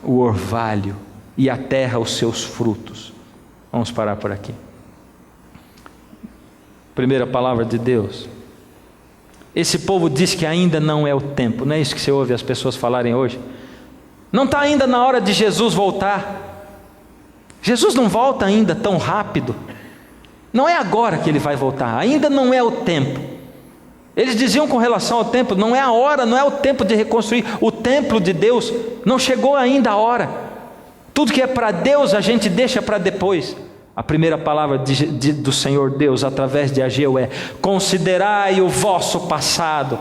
O orvalho, e a terra os seus frutos. Vamos parar por aqui. Primeira palavra de Deus. Esse povo diz que ainda não é o tempo. Não é isso que você ouve as pessoas falarem hoje? Não está ainda na hora de Jesus voltar. Jesus não volta ainda tão rápido. Não é agora que ele vai voltar. Ainda não é o tempo. Eles diziam com relação ao templo: não é a hora, não é o tempo de reconstruir o templo de Deus. Não chegou ainda a hora. Tudo que é para Deus a gente deixa para depois. A primeira palavra do Senhor Deus através de Ageu é: considerai o vosso passado.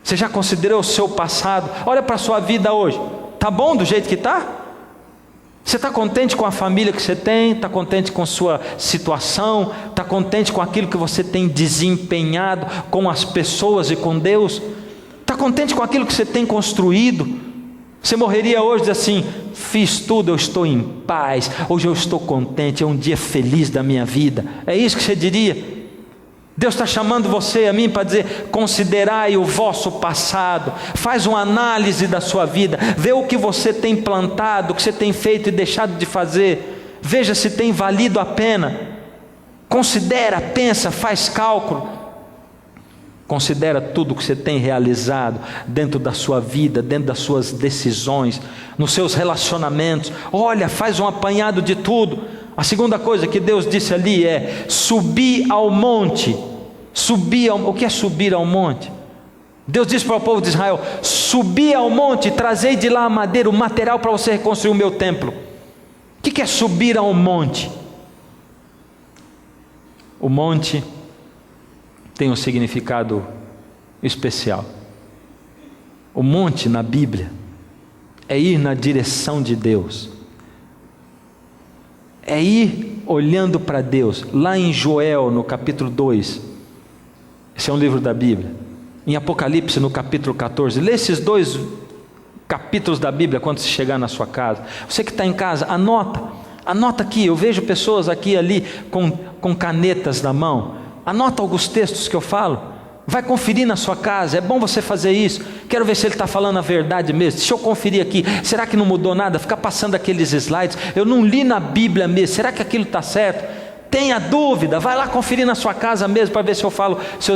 Você já considerou o seu passado? Olha para a sua vida hoje. Está bom do jeito que está? Você está contente com a família que você tem? Está contente com a sua situação? Está contente com aquilo que você tem desempenhado com as pessoas e com Deus? Está contente com aquilo que você tem construído? Você morreria hoje e diz assim: fiz tudo, eu estou em paz, hoje eu estou contente, é um dia feliz da minha vida. É isso que você diria? Deus está chamando você e a mim para dizer: considerai o vosso passado, faz uma análise da sua vida, vê o que você tem plantado, o que você tem feito e deixado de fazer, veja se tem valido a pena. Considera, pensa, faz cálculo, considera tudo o que você tem realizado dentro da sua vida, dentro das suas decisões, nos seus relacionamentos. Olha, faz um apanhado de tudo. A segunda coisa que Deus disse ali é: subir ao monte. O que é subir ao monte? Deus disse para o povo de Israel: subi ao monte, trazei de lá a madeira, o material para você reconstruir o meu templo. O que é subir ao monte? O monte tem um significado especial. O monte na Bíblia é ir na direção de Deus, é ir olhando para Deus. Lá em Joel, no capítulo 2, esse é um livro da Bíblia. Em Apocalipse, no capítulo 14, lê esses 2 capítulos da Bíblia quando você chegar na sua casa. Você que está em casa, anota aqui. Eu vejo pessoas aqui e ali com canetas na mão. Anota alguns textos que eu falo. Vai conferir na sua casa, é bom você fazer isso. Quero ver se ele está falando a verdade mesmo. Deixa eu conferir aqui, será que não mudou nada? Ficar passando aqueles slides, eu não li na Bíblia mesmo, será que aquilo está certo? Tenha dúvida, vai lá conferir na sua casa mesmo, para ver se eu falo, se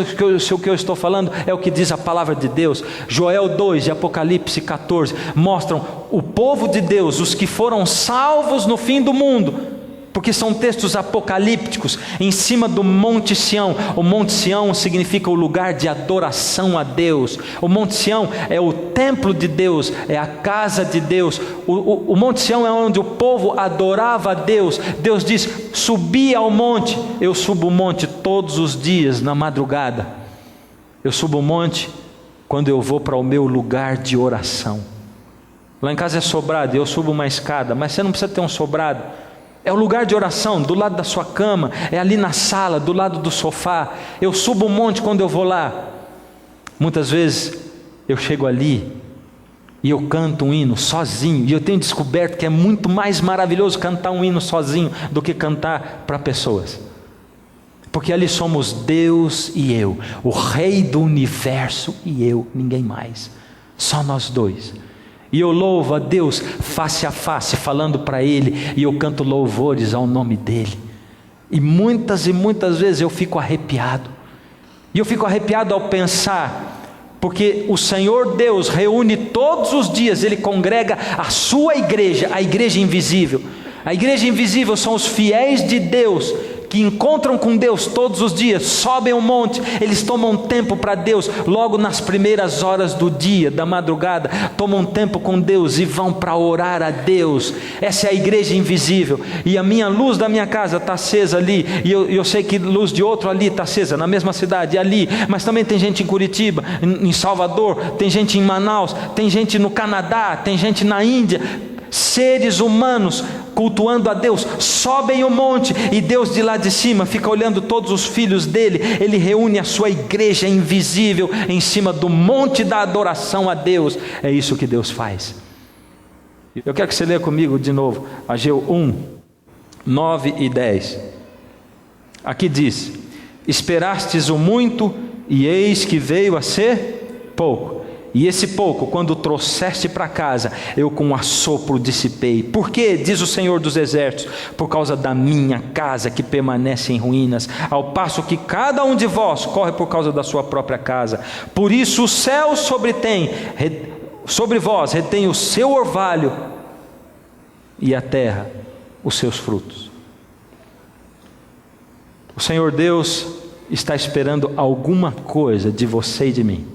o que eu estou falando é o que diz a palavra de Deus. Joel 2 e Apocalipse 14 mostram o povo de Deus, os que foram salvos no fim do mundo, porque são textos apocalípticos, em cima do Monte Sião. O Monte Sião significa o lugar de adoração a Deus. O Monte Sião é o templo de Deus, é a casa de Deus. O Monte Sião é onde o povo adorava a Deus. Deus diz: subi ao monte. Eu subo o monte todos os dias na madrugada. Eu subo o monte quando eu vou para o meu lugar de oração. Lá em casa é sobrado, eu subo uma escada, mas você não precisa ter um sobrado. É o lugar de oração, do lado da sua cama, é ali na sala, do lado do sofá. Eu subo um monte quando eu vou lá. Muitas vezes eu chego ali e eu canto um hino sozinho, e eu tenho descoberto que é muito mais maravilhoso cantar um hino sozinho do que cantar para pessoas, porque ali somos Deus e eu, o Rei do universo e eu, ninguém mais, só nós dois. E eu louvo a Deus face a face, falando para Ele, e eu canto louvores ao nome dEle. E muitas vezes eu fico arrepiado. E eu fico arrepiado ao pensar, porque o Senhor Deus reúne todos os dias, Ele congrega a sua igreja, a igreja invisível. A igreja invisível são os fiéis de Deus, que encontram com Deus todos os dias, sobem um monte, eles tomam tempo para Deus, logo nas primeiras horas do dia, da madrugada, tomam tempo com Deus e vão para orar a Deus. Essa é a igreja invisível. E a minha luz da minha casa está acesa ali, e eu sei que luz de outro ali está acesa, na mesma cidade, ali, mas também tem gente em Curitiba, em Salvador, tem gente em Manaus, tem gente no Canadá, tem gente na Índia. Seres humanos cultuando a Deus, sobem o monte, e Deus de lá de cima fica olhando todos os filhos dele. Ele reúne a sua igreja invisível em cima do monte da adoração a Deus. É isso que Deus faz. Eu quero que você leia comigo de novo Ageu 1, 9 e 10. Aqui diz: esperastes o muito, e eis que veio a ser pouco. E esse pouco, quando o trouxeste para casa, eu com um assopro dissipei. Por quê? Diz o Senhor dos Exércitos: por causa da minha casa que permanece em ruínas, ao passo que cada um de vós corre por causa da sua própria casa. Por isso o céu sobre vós retém o seu orvalho, e a terra os seus frutos. O Senhor Deus está esperando alguma coisa de você e de mim.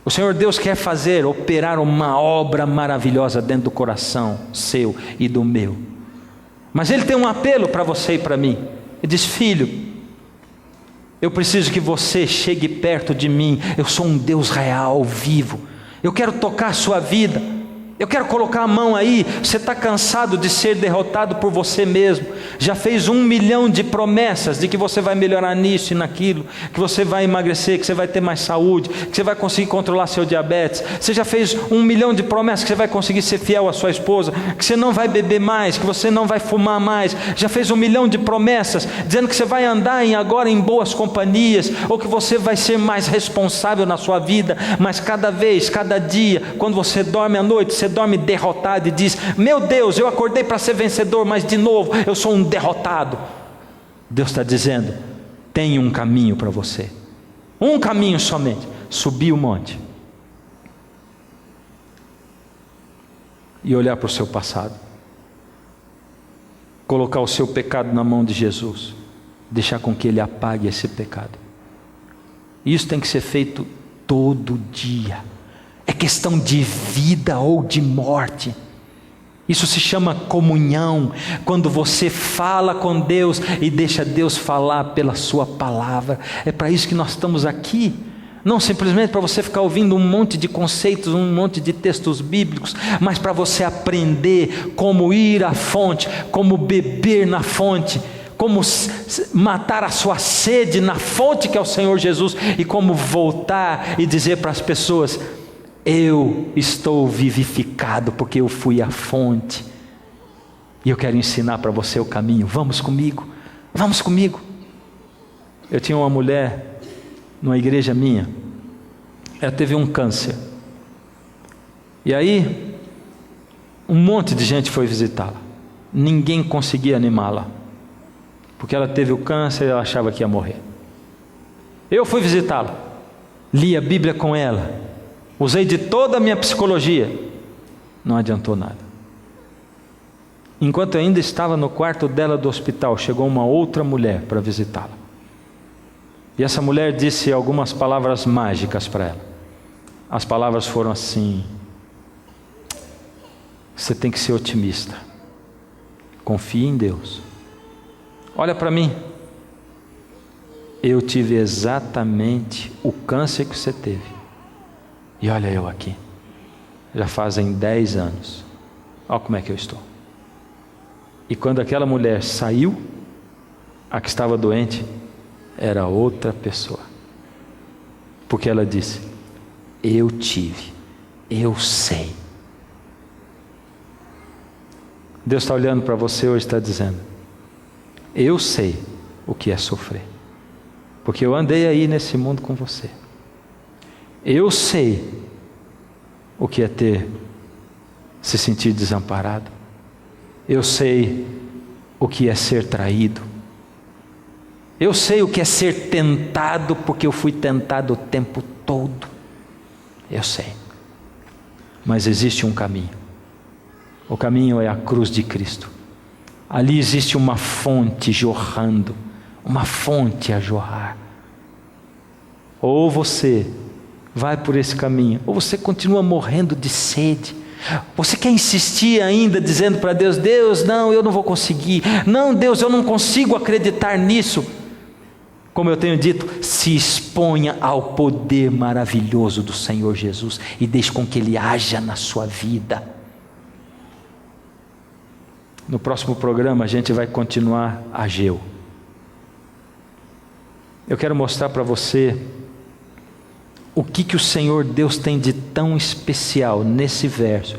O Senhor Deus quer operar uma obra maravilhosa dentro do coração seu e do meu. Mas Ele tem um apelo para você e para mim. Ele diz: filho, eu preciso que você chegue perto de mim. Eu sou um Deus real, vivo. Eu quero tocar a sua vida. Eu quero colocar a mão aí. Você está cansado de ser derrotado por você mesmo. Já fez 1 milhão de promessas de que você vai melhorar nisso e naquilo, que você vai emagrecer, que você vai ter mais saúde, que você vai conseguir controlar seu diabetes. Você já fez 1 milhão de promessas que você vai conseguir ser fiel à sua esposa, que você não vai beber mais, que você não vai fumar mais. Já fez 1 milhão de promessas dizendo que você vai andar agora em boas companhias, ou que você vai ser mais responsável na sua vida. Mas cada vez, cada dia, quando você dorme à noite, você dorme derrotado e diz: meu Deus, eu acordei para ser vencedor, mas de novo eu sou um derrotado. Deus está dizendo: tem um caminho para você, um caminho somente: subir o monte e olhar para o seu passado, colocar o seu pecado na mão de Jesus, deixar com que Ele apague esse pecado. Isso tem que ser feito todo dia. É questão de vida ou de morte. Isso se chama comunhão, quando você fala com Deus e deixa Deus falar pela sua palavra. É para isso que nós estamos aqui. Não simplesmente para você ficar ouvindo um monte de conceitos, um monte de textos bíblicos, mas para você aprender como ir à fonte, como beber na fonte, como matar a sua sede na fonte que é o Senhor Jesus, e como voltar e dizer para as pessoas: eu estou vivificado porque eu fui à fonte, e eu quero ensinar para você o caminho. Vamos comigo, vamos comigo. Eu tinha uma mulher numa igreja minha, ela teve um câncer, e aí um monte de gente foi visitá-la, ninguém conseguia animá-la, porque ela teve o câncer e ela achava que ia morrer. Eu fui visitá-la, li a Bíblia com ela, usei de toda a minha psicologia, não adiantou nada. Enquanto eu ainda estava no quarto dela do hospital, chegou uma outra mulher para visitá-la. E essa mulher disse algumas palavras mágicas para ela. As palavras foram assim: você tem que ser otimista, confie em Deus. Olha para mim, eu tive exatamente o câncer que você teve, e olha eu aqui, já fazem 10 anos, olha como é que eu estou. E quando aquela mulher saiu, a que estava doente era outra pessoa, porque ela disse: eu tive, eu sei. Deus está olhando para você hoje e está dizendo: eu sei o que é sofrer, porque eu andei aí nesse mundo com você. Eu sei o que é se sentir desamparado. Eu sei o que é ser traído. Eu sei o que é ser tentado, porque eu fui tentado o tempo todo. Eu sei. Mas existe um caminho. O caminho é a cruz de Cristo. Ali existe uma fonte jorrando, uma fonte a jorrar. Ou você vai por esse caminho, ou você continua morrendo de sede. Você quer insistir ainda dizendo para Deus: Deus, não, eu não vou conseguir. Não, Deus, eu não consigo acreditar nisso. Como eu tenho dito, se exponha ao poder maravilhoso do Senhor Jesus e deixe com que Ele haja na sua vida. No próximo programa a gente vai continuar Ageu. Eu quero mostrar para você o que o Senhor Deus tem de tão especial nesse verso,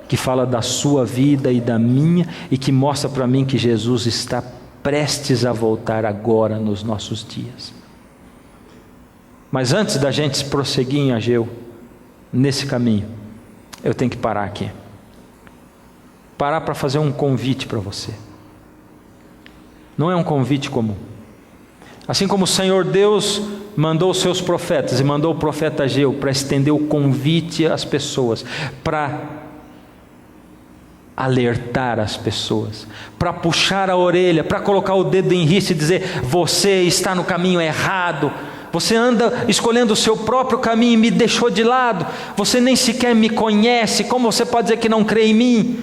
que fala da sua vida e da minha, e que mostra para mim que Jesus está prestes a voltar agora nos nossos dias. Mas antes da gente prosseguir em Ageu, nesse caminho, eu tenho que parar aqui. Parar para fazer um convite para você. Não é um convite comum. Assim como o Senhor Deus mandou os seus profetas e mandou o profeta Ageu para estender o convite às pessoas, para alertar as pessoas, para puxar a orelha, para colocar o dedo em risco e dizer: você está no caminho errado, você anda escolhendo o seu próprio caminho e me deixou de lado, você nem sequer me conhece, como você pode dizer que não crê em mim?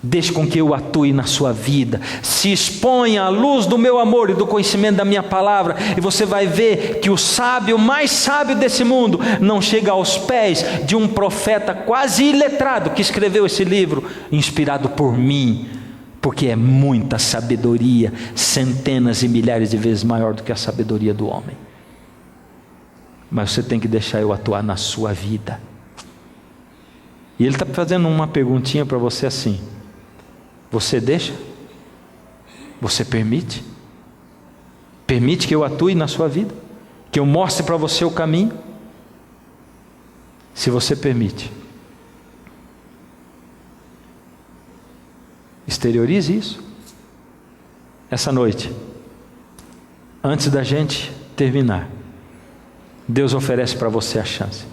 Deixe com que eu atue na sua vida. Se exponha à luz do meu amor e do conhecimento da minha palavra, e você vai ver que o sábio, mais sábio desse mundo, não chega aos pés de um profeta quase iletrado que escreveu esse livro, inspirado por mim, porque é muita sabedoria, centenas e milhares de vezes maior do que a sabedoria do homem. Mas você tem que deixar eu atuar na sua vida. E ele está fazendo uma perguntinha para você assim: você deixa? Você permite? Permite que eu atue na sua vida? Que eu mostre para você o caminho? Se você permite, exteriorize isso. Essa noite, antes da gente terminar, Deus oferece para você a chance.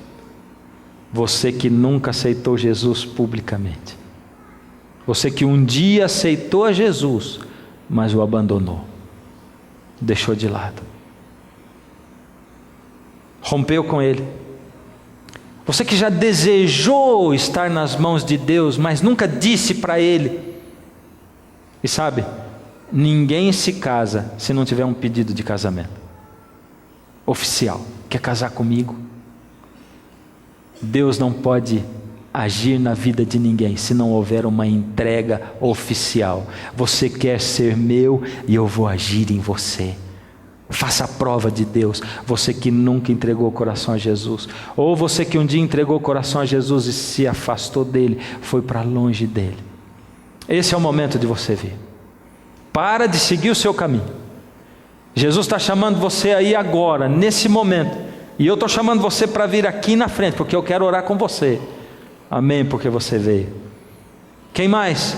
Você que nunca aceitou Jesus publicamente, você que um dia aceitou a Jesus, mas o abandonou, deixou de lado, rompeu com Ele. Você que já desejou estar nas mãos de Deus, mas nunca disse para Ele. E sabe, ninguém se casa se não tiver um pedido de casamento oficial. Quer casar comigo? Deus não pode agir na vida de ninguém se não houver uma entrega oficial. Você quer ser meu e eu vou agir em você. Faça a prova de Deus. Você que nunca entregou o coração a Jesus, ou você que um dia entregou o coração a Jesus e se afastou dele, foi para longe dele. Esse é o momento de você vir. Para de seguir o seu caminho. Jesus está chamando você aí agora, nesse momento, e eu estou chamando você para vir aqui na frente, porque eu quero orar com você. Amém, porque você veio. Quem mais?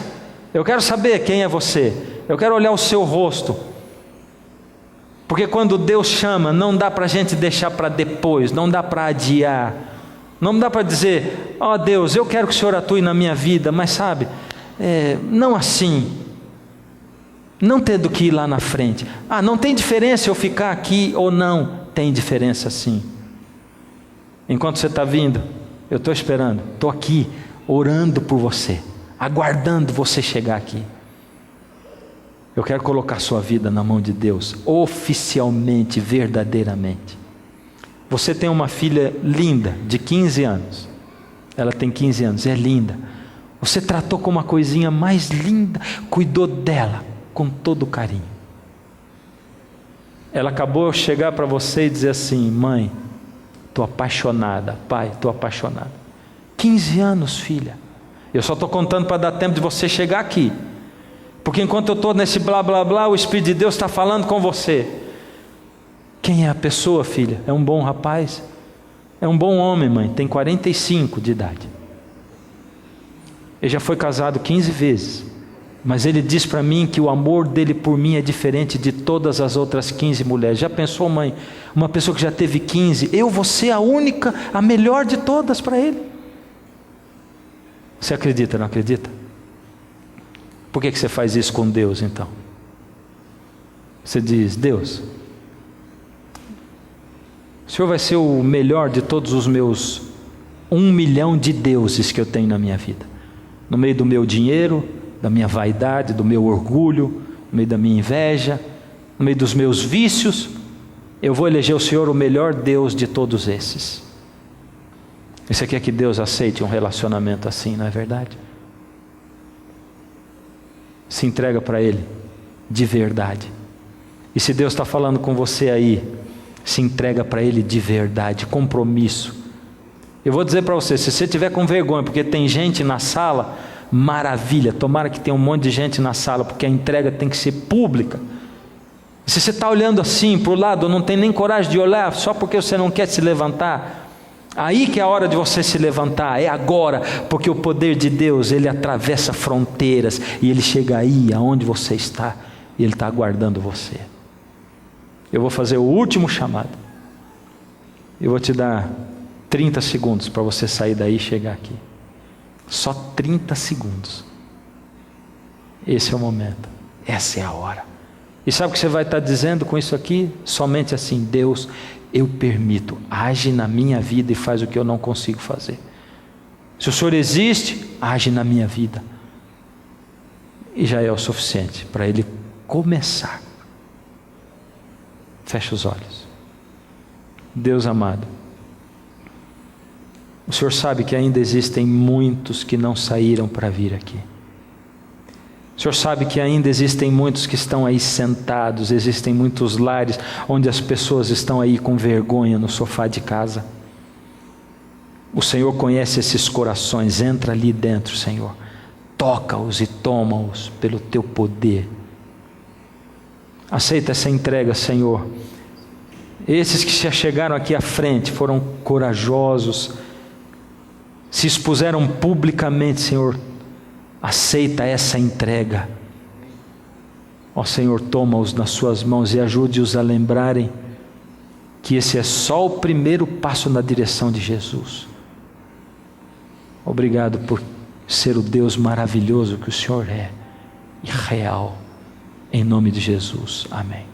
Eu quero saber quem é você. Eu quero olhar o seu rosto, porque quando Deus chama, não dá para a gente deixar para depois, não dá para adiar, não dá para dizer: ó Deus, eu quero que o Senhor atue na minha vida, mas sabe, não assim, não tendo que ir lá na frente. Não tem diferença eu ficar aqui ou não. Tem diferença sim. Enquanto você está vindo, eu estou esperando, estou aqui orando por você, aguardando você chegar aqui. Eu quero colocar sua vida na mão de Deus, oficialmente, verdadeiramente. Você tem uma filha linda, de 15 anos. Ela tem 15 anos, é linda. Você tratou como uma coisinha mais linda, cuidou dela com todo carinho. Ela acabou de chegar para você e dizer assim: mãe, estou apaixonada, pai, estou apaixonada. 15 anos, filha. Eu só estou contando para dar tempo de você chegar aqui, porque enquanto eu estou nesse blá blá blá, o Espírito de Deus está falando com você. Quem é a pessoa, filha? É um bom rapaz? É um bom homem, mãe, tem 45 de idade. Ele já foi casado 15 vezes, mas ele diz para mim que o amor dele por mim é diferente de todas as outras 15 mulheres. Já pensou, mãe? Uma pessoa que já teve 15, eu vou ser a única, a melhor de todas para ele. Você acredita, não acredita? Por que você faz isso com Deus então? Você diz: Deus, o Senhor vai ser o melhor de todos os meus 1 milhão de deuses que eu tenho na minha vida. No meio do meu dinheiro, da minha vaidade, do meu orgulho, no meio da minha inveja, no meio dos meus vícios, eu vou eleger o Senhor o melhor Deus de todos esses. E você quer que Deus aceite um relacionamento assim, não é verdade? Se entrega para Ele de verdade. E se Deus está falando com você aí, se entrega para Ele de verdade, compromisso. Eu vou dizer para você, se você tiver com vergonha, porque tem gente na sala, maravilha, tomara que tenha um monte de gente na sala, porque a entrega tem que ser pública. Se você está olhando assim para o lado, não tem nem coragem de olhar, só porque você não quer se levantar, aí que é a hora de você se levantar, é agora, porque o poder de Deus, ele atravessa fronteiras, e ele chega aí, aonde você está, e ele está aguardando você. Eu vou fazer o último chamado, eu vou te dar 30 segundos para você sair daí e chegar aqui. Só 30 segundos. Esse é o momento, essa é a hora. E sabe o que você vai estar dizendo com isso aqui? Somente assim: Deus, eu permito, age na minha vida e faz o que eu não consigo fazer. Se o Senhor existe, age na minha vida. e já é o suficiente para ele começar. Feche os olhos. Deus amado, o Senhor sabe que ainda existem muitos que não saíram para vir aqui. O Senhor sabe que ainda existem muitos que estão aí sentados, existem muitos lares onde as pessoas estão aí com vergonha no sofá de casa. O Senhor conhece esses corações, entra ali dentro, Senhor. Toca-os e toma-os pelo teu poder. Aceita essa entrega, Senhor. Esses que se chegaram aqui à frente foram corajosos, se expuseram publicamente, Senhor. Aceita essa entrega. Ó Senhor, toma-os nas suas mãos e ajude-os a lembrarem que esse é só o primeiro passo na direção de Jesus. Obrigado por ser o Deus maravilhoso que o Senhor é e real. Em nome de Jesus. Amém.